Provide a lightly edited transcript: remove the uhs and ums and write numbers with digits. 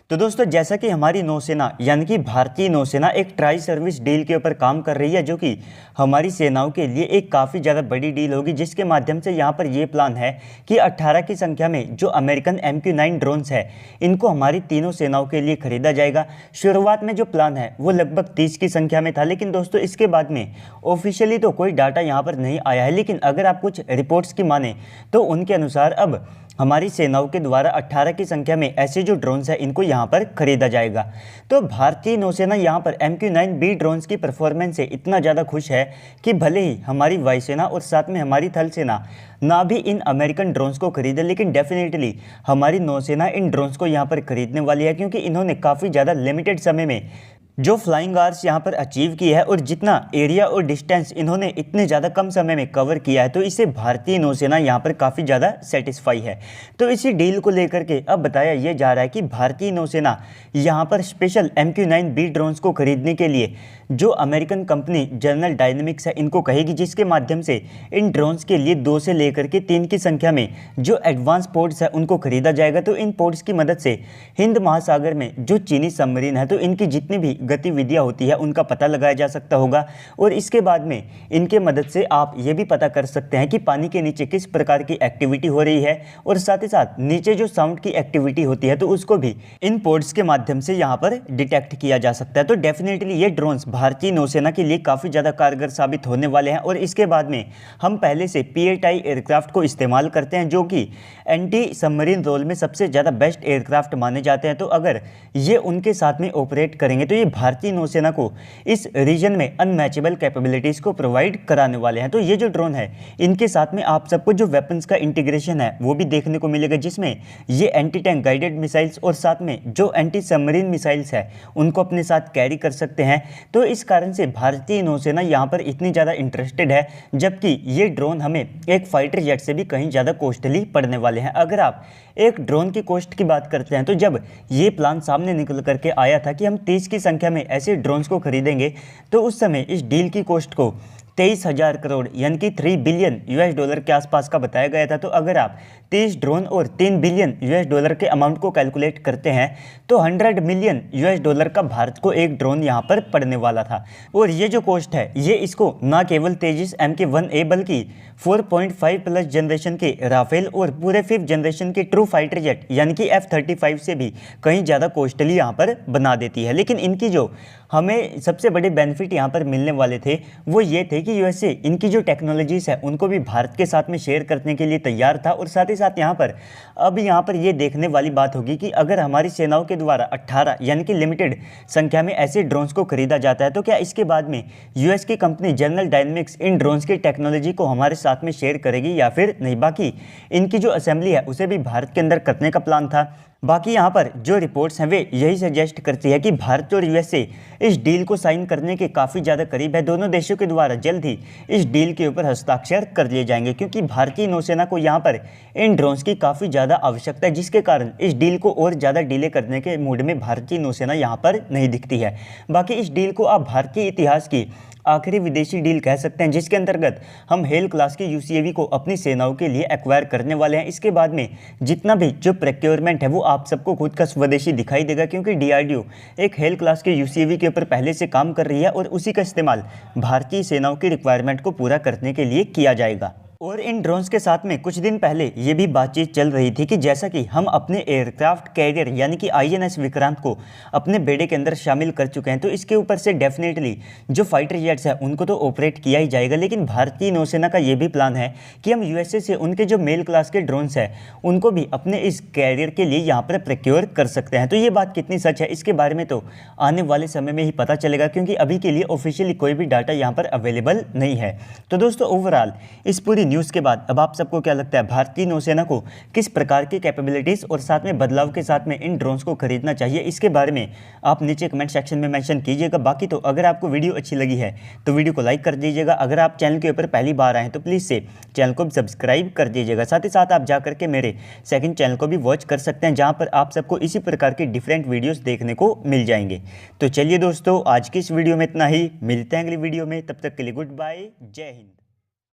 तो दोस्तों जैसा कि हमारी नौसेना यानी कि भारतीय नौसेना एक ट्राई सर्विस डील के ऊपर काम कर रही है, जो कि हमारी सेनाओं के लिए एक काफ़ी ज़्यादा बड़ी डील होगी, जिसके माध्यम से यहाँ पर ये प्लान है कि 18 की संख्या में जो अमेरिकन MQ-9 ड्रोन्स है इनको हमारी तीनों सेनाओं के लिए खरीदा जाएगा। शुरुआत में जो प्लान है वो लगभग 30 की संख्या में था, लेकिन दोस्तों इसके बाद में ऑफिशियली तो कोई डाटा यहाँ पर नहीं आया है, लेकिन अगर आप कुछ रिपोर्ट्स की माने तो उनके अनुसार अब हमारी सेनाओं के द्वारा 18 की संख्या में ऐसे जो ड्रोन्स हैं इनको यहाँ पर खरीदा जाएगा। तो भारतीय नौसेना यहाँ पर MQ-9B ड्रोन्स की परफॉर्मेंस से इतना ज़्यादा खुश है कि भले ही हमारी वायुसेना और साथ में हमारी थल सेना ना भी इन अमेरिकन ड्रोन्स को खरीदे, लेकिन डेफिनेटली हमारी नौसेना इन ड्रोन्स को यहाँ पर खरीदने वाली है, क्योंकि इन्होंने काफ़ी ज़्यादा लिमिटेड समय में जो फ्लाइंग आवर्स यहाँ पर अचीव की है और जितना एरिया और डिस्टेंस इन्होंने इतने ज़्यादा कम समय में कवर किया है, तो इससे भारतीय नौसेना यहाँ पर काफ़ी ज़्यादा सेटिस्फाई है। तो इसी डील को लेकर के अब बताया यह जा रहा है कि भारतीय नौसेना यहाँ पर स्पेशल MQ-9B ड्रोन्स को खरीदने के लिए जो अमेरिकन कंपनी जनरल डायनेमिक्स है इनको कहेगी, जिसके माध्यम से इन ड्रोन्स के लिए 2 से लेकर के 3 की संख्या में जो एडवांस पोर्ट्स है उनको खरीदा जाएगा। तो इन पोर्ट्स की मदद से हिंद महासागर में जो चीनी सबमरीन है तो इनकी जितनी भी गतिविधियां होती है उनका पता लगाया जा सकता होगा, और इसके बाद में इनके मदद से आप ये भी पता कर सकते हैं कि पानी के नीचे किस प्रकार की एक्टिविटी हो रही है, और साथ ही साथ नीचे जो साउंड की एक्टिविटी होती है तो उसको भी इन पोर्ट्स के माध्यम से यहाँ पर डिटेक्ट किया जा सकता है। तो डेफिनेटली ये ड्रोन्स भारतीय नौसेना के लिए काफ़ी ज़्यादा कारगर साबित होने वाले हैं। और इसके बाद में हम पहले से P-8I एयरक्राफ्ट को इस्तेमाल करते हैं, जो कि एंटी सबमरीन रोल में सबसे ज़्यादा बेस्ट एयरक्राफ्ट माने जाते हैं। तो अगर ये उनके साथ में ऑपरेट करेंगे तो ये भारतीय नौसेना को इस रीजन में अनमैचेबल कैपेबिलिटीज़ को प्रोवाइड कराने वाले हैं। तो ये जो ड्रोन है इनके साथ में आप सबको जो वेपन्स का इंटीग्रेशन है वो भी देखने को मिलेगा, जिसमें ये एंटी टैंक गाइडेड मिसाइल्स और साथ में जो एंटी सबमरीन मिसाइल्स है उनको अपने साथ कैरी कर सकते हैं। तो इस कारण से भारतीय नौसेना यहाँ पर इतनी ज़्यादा इंटरेस्टेड है, जबकि ये ड्रोन हमें एक फाइटर जेट से भी कहीं ज़्यादा कॉस्टली पड़ने वाले हैं। अगर आप एक ड्रोन की कॉस्ट की बात करते हैं तो जब ये प्लान सामने निकल करके आया था कि हम 30 की संख्या में ऐसे ड्रोन्स को खरीदेंगे, तो उस समय इस डील की कॉस्ट को 23,000 करोड़ यानी कि $3 बिलियन के आसपास का बताया गया था। तो अगर आप 30 ड्रोन और $3 बिलियन के अमाउंट को कैलकुलेट करते हैं तो $100 मिलियन का भारत को एक ड्रोन यहाँ पर पड़ने वाला था। और ये जो कॉस्ट है ये इसको ना केवल तेजस MK-1A बल्कि 4.5 प्लस जनरेशन के राफेल और पूरे 5th जनरेशन के ट्रू फाइटर जेट यानी कि F-35 से भी कहीं ज़्यादा कॉस्टली यहाँ पर बना देती है। लेकिन इनकी जो हमें सबसे बड़े बेनिफिट यहाँ पर मिलने वाले थे वो ये थे कि USA इनकी जो टेक्नोलॉजीज़ है उनको भी भारत के साथ में शेयर करने के लिए तैयार था। और साथ ही साथ यहाँ पर ये देखने वाली बात होगी कि अगर हमारी सेनाओं के द्वारा 18 यानी कि लिमिटेड संख्या में ऐसे ड्रोन्स को खरीदा जाता है तो क्या इसके बाद में US की कंपनी जनरल डायनेमिक्स इन ड्रोन्स की टेक्नोलॉजी को हमारे साथ में शेयर करेगी या फिर नहीं। बाकी इनकी जो असेंबली है उसे भी भारत के अंदर करने का प्लान था। बाकी यहाँ पर जो रिपोर्ट्स हैं वे यही सजेस्ट करती है कि भारत और USA इस डील को साइन करने के काफ़ी ज़्यादा करीब है। दोनों देशों के द्वारा जल्द ही इस डील के ऊपर हस्ताक्षर कर लिए जाएंगे, क्योंकि भारतीय नौसेना को यहाँ पर इन ड्रोन्स की काफ़ी ज़्यादा आवश्यकता है, जिसके कारण इस डील को और ज़्यादा डिले करने के मूड में भारतीय नौसेना यहाँ पर नहीं दिखती है। बाकी इस डील को आप भारतीय इतिहास की आखिरी विदेशी डील कह सकते हैं, जिसके अंतर्गत हम हेल क्लास के UCAV को अपनी सेनाओं के लिए एक्वायर करने वाले हैं। इसके बाद में जितना भी जो प्रोक्योरमेंट है वो आप सबको खुद का स्वदेशी दिखाई देगा, क्योंकि DRDO एक हेल क्लास के UCAV के ऊपर पहले से काम कर रही है और उसी का इस्तेमाल भारतीय सेनाओं की रिक्वायरमेंट को पूरा करने के लिए किया जाएगा। और इन ड्रोन्स के साथ में कुछ दिन पहले ये भी बातचीत चल रही थी कि जैसा कि हम अपने एयरक्राफ्ट कैरियर यानी कि INS विक्रांत को अपने बेड़े के अंदर शामिल कर चुके हैं, तो इसके ऊपर से डेफिनेटली जो फाइटर जेट्स हैं उनको तो ऑपरेट किया ही जाएगा। लेकिन भारतीय नौसेना का ये भी प्लान है कि हम USA से उनके जो मेल क्लास के ड्रोन्स हैं उनको भी अपने इस कैरियर के लिए यहाँ पर प्रोक्योर कर सकते हैं। तो ये बात कितनी सच है इसके बारे में तो आने वाले समय में ही पता चलेगा, क्योंकि अभी के लिए ऑफिशियली कोई भी डाटा यहाँ पर अवेलेबल नहीं है। तो दोस्तों ओवरऑल इस पूरी न्यूज़ के बाद अब आप सबको क्या लगता है, भारतीय नौसेना को किस प्रकार की कैपेबिलिटीज़ और साथ में बदलाव के साथ में इन ड्रोन्स को खरीदना चाहिए, इसके बारे में आप नीचे कमेंट सेक्शन में मेंशन कीजिएगा। बाकी तो अगर आपको वीडियो अच्छी लगी है तो वीडियो को लाइक कर दीजिएगा। अगर आप चैनल के ऊपर पहली बार आए हैं तो प्लीज़ से चैनल को सब्सक्राइब कर दीजिएगा। साथ ही साथ आप जा करके मेरे सेकंड चैनल को भी वॉच कर सकते हैं, जहाँ पर आप सबको इसी प्रकार के डिफरेंट वीडियोज़ देखने को मिल जाएंगे। तो चलिए दोस्तों आज की इस वीडियो में इतना ही, मिलते हैं अगली वीडियो में, तब तक के लिए गुड बाय, जय हिंद।